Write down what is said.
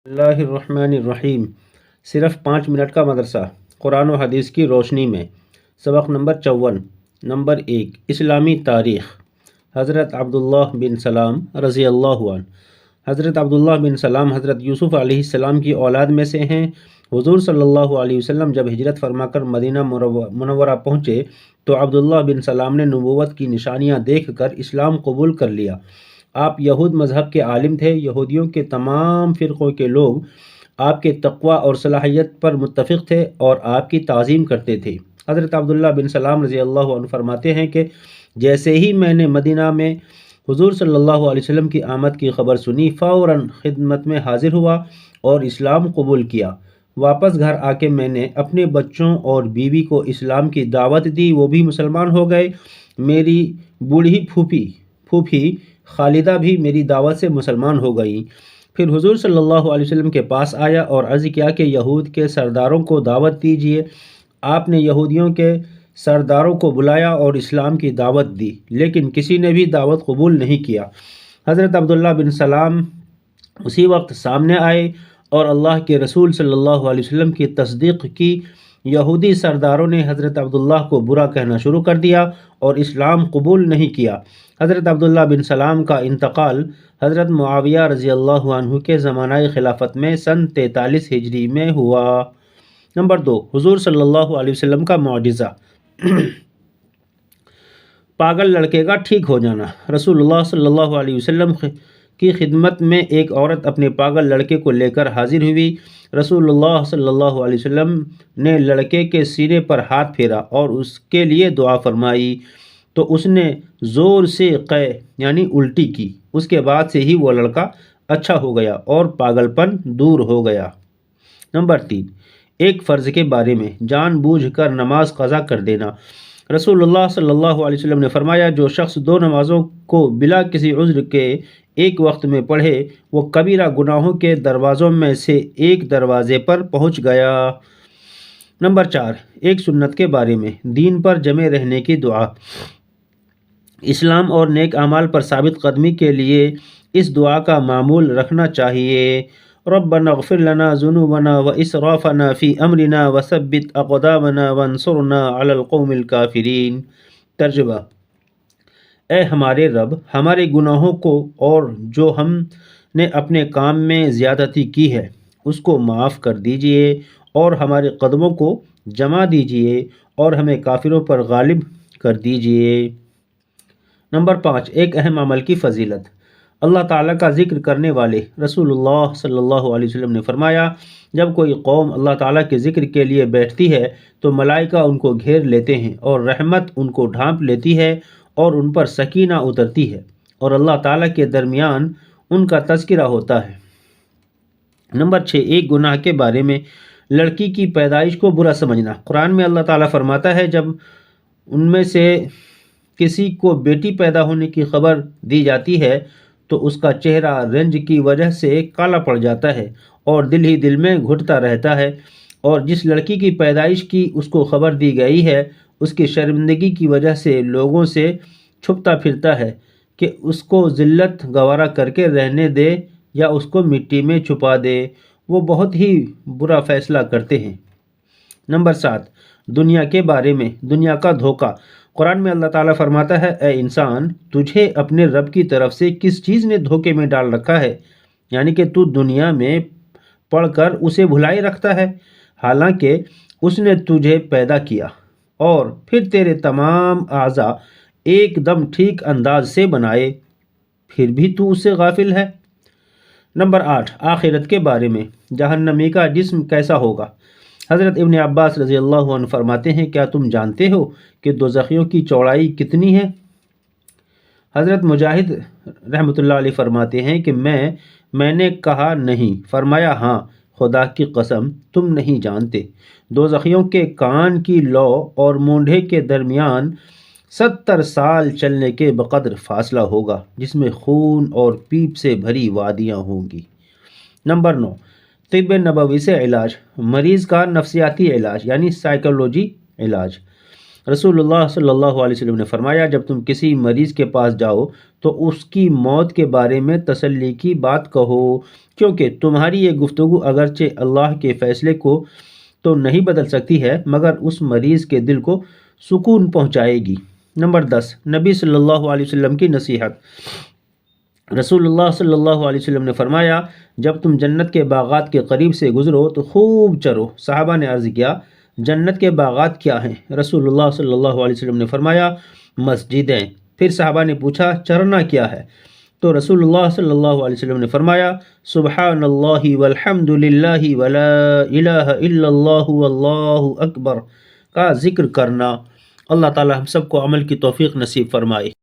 اللہ الرحمن الرحیم۔ صرف 5 منٹ کا مدرسہ قرآن و حدیث کی روشنی میں۔ سبق نمبر 54۔ نمبر 1، اسلامی تاریخ۔ حضرت عبداللہ بن سلام رضی اللہ عنہ۔ حضرت عبداللہ بن سلام حضرت یوسف علیہ السلام کی اولاد میں سے ہیں۔ حضور صلی اللہ علیہ وسلم جب ہجرت فرما کر مدینہ منورہ پہنچے تو عبداللہ بن سلام نے نبوت کی نشانیاں دیکھ کر اسلام قبول کر لیا۔ آپ یہود مذہب کے عالم تھے۔ یہودیوں کے تمام فرقوں کے لوگ آپ کے تقوی اور صلاحیت پر متفق تھے اور آپ کی تعظیم کرتے تھے۔ حضرت عبداللہ بن سلام رضی اللہ عنہ فرماتے ہیں کہ جیسے ہی میں نے مدینہ میں حضور صلی اللہ علیہ وسلم کی آمد کی خبر سنی، فوراً خدمت میں حاضر ہوا اور اسلام قبول کیا۔ واپس گھر آ کے میں نے اپنے بچوں اور بیوی کو اسلام کی دعوت دی، وہ بھی مسلمان ہو گئے۔ میری بوڑھی پھوپھی خالدہ بھی میری دعوت سے مسلمان ہو گئیں۔ پھر حضور صلی اللہ علیہ وسلم کے پاس آیا اور عرض کیا کہ یہود کے سرداروں کو دعوت دیجیے۔ آپ نے یہودیوں کے سرداروں کو بلایا اور اسلام کی دعوت دی، لیکن کسی نے بھی دعوت قبول نہیں کیا۔ حضرت عبداللہ بن سلام اسی وقت سامنے آئے اور اللہ کے رسول صلی اللہ علیہ وسلم کی تصدیق کی۔ یہودی سرداروں نے حضرت عبداللہ کو برا کہنا شروع کر دیا اور اسلام قبول نہیں کیا۔ حضرت عبداللہ بن سلام کا انتقال حضرت معاویہ رضی اللہ عنہ کے زمانہ خلافت میں سن 43 ہجری میں ہوا۔ نمبر 2، حضور صلی اللہ علیہ وسلم کا معجزہ۔ پاگل لڑکے کا ٹھیک ہو جانا۔ رسول اللہ صلی اللہ علیہ وسلم کی خدمت میں ایک عورت اپنے پاگل لڑکے کو لے کر حاضر ہوئی۔ رسول اللہ صلی اللہ علیہ وسلم نے لڑکے کے سینے پر ہاتھ پھیرا اور اس کے لیے دعا فرمائی تو اس نے زور سے قے یعنی الٹی کی۔ اس کے بعد سے ہی وہ لڑکا اچھا ہو گیا اور پاگل پن دور ہو گیا۔ نمبر 3، ایک فرض کے بارے میں، جان بوجھ کر نماز قضا کر دینا۔ رسول اللہ صلی اللہ علیہ وسلم نے فرمایا جو شخص 2 نمازوں کو بلا کسی عذر کے ایک وقت میں پڑھے وہ کبیرہ گناہوں کے دروازوں میں سے ایک دروازے پر پہنچ گیا۔ نمبر 4، ایک سنت کے بارے میں، دین پر جمے رہنے کی دعا۔ اسلام اور نیک اعمال پر ثابت قدمی کے لیے اس دعا کا معمول رکھنا چاہیے۔ ربنا اغفر لنا ذنوبنا واسرافنا فی امرنا وثبت اقدامنا وانصرنا علی القوم الکافرین۔ ترجمہ: اے ہمارے رب، ہمارے گناہوں کو اور جو ہم نے اپنے کام میں زیادتی کی ہے اس کو معاف کر دیجئے اور ہمارے قدموں کو جما دیجئے اور ہمیں کافروں پر غالب کر دیجئے۔ نمبر 5، ایک اہم عمل کی فضیلت۔ اللہ تعالیٰ کا ذکر کرنے والے رسول اللہ صلی اللہ علیہ وسلم نے فرمایا جب کوئی قوم اللہ تعالیٰ کے ذکر کے لیے بیٹھتی ہے تو ملائکہ ان کو گھیر لیتے ہیں اور رحمت ان کو ڈھانپ لیتی ہے اور ان پر سکینہ اترتی ہے اور اللہ تعالیٰ کے درمیان ان کا تذکرہ ہوتا ہے۔ نمبر 6، ایک گناہ کے بارے میں، لڑکی کی پیدائش کو برا سمجھنا۔ قرآن میں اللہ تعالیٰ فرماتا ہے جب ان میں سے کسی کو بیٹی پیدا ہونے کی خبر دی جاتی ہے تو اس کا چہرہ رنج کی وجہ سے کالا پڑ جاتا ہے اور دل ہی دل میں گھٹتا رہتا ہے، اور جس لڑکی کی پیدائش کی اس کو خبر دی گئی ہے اس کی شرمندگی کی وجہ سے لوگوں سے چھپتا پھرتا ہے کہ اس کو ذلت گوارا کر کے رہنے دے یا اس کو مٹی میں چھپا دے، وہ بہت ہی برا فیصلہ کرتے ہیں۔ نمبر 7، دنیا کے بارے میں، دنیا کا دھوکہ۔ قرآن میں اللہ تعالیٰ فرماتا ہے اے انسان، تجھے اپنے رب کی طرف سے کس چیز نے دھوکے میں ڈال رکھا ہے، یعنی کہ تو دنیا میں پڑھ کر اسے بھلائے رکھتا ہے، حالانکہ اس نے تجھے پیدا کیا اور پھر تیرے تمام اعضاء ایک دم ٹھیک انداز سے بنائے، پھر بھی تو اس سے غافل ہے۔ نمبر 8، آخرت کے بارے میں، جہنمی کا جسم کیسا ہوگا۔ حضرت ابن عباس رضی اللہ عنہ فرماتے ہیں کیا تم جانتے ہو کہ دوزخیوں کی چوڑائی کتنی ہے؟ حضرت مجاہد رحمۃ اللہ علیہ فرماتے ہیں کہ میں نے کہا نہیں، فرمایا ہاں، خدا کی قسم تم نہیں جانتے۔ دوزخیوں کے کان کی لو اور مونڈھے کے درمیان 70 سال چلنے کے بقدر فاصلہ ہوگا جس میں خون اور پیپ سے بھری وادیاں ہوں گی۔ نمبر 9، طب نبوی سے علاج، مریض کا نفسیاتی علاج یعنی سائیکولوجی علاج۔ رسول اللہ صلی اللہ علیہ وسلم نے فرمایا جب تم کسی مریض کے پاس جاؤ تو اس کی موت کے بارے میں تسلی کی بات کہو، کیونکہ تمہاری یہ گفتگو اگرچہ اللہ کے فیصلے کو تو نہیں بدل سکتی ہے مگر اس مریض کے دل کو سکون پہنچائے گی۔ نمبر 10، نبی صلی اللہ علیہ وسلم کی نصیحت۔ رسول اللہ صلی اللہ علیہ وسلم نے فرمایا جب تم جنت کے باغات کے قریب سے گزرو تو خوب چرو۔ صحابہ نے عرض کیا جنت کے باغات کیا ہیں؟ رسول اللہ صلی اللہ علیہ وسلم نے فرمایا مسجدیں۔ پھر صحابہ نے پوچھا چرنا کیا ہے؟ تو رسول اللہ صلی اللہ علیہ وسلم نے فرمایا سبحان اللہ والحمد للہ ولا الہ الا اللہ واللہ اکبر کا ذکر کرنا۔ اللہ تعالی ہم سب کو عمل کی توفیق نصیب فرمائے۔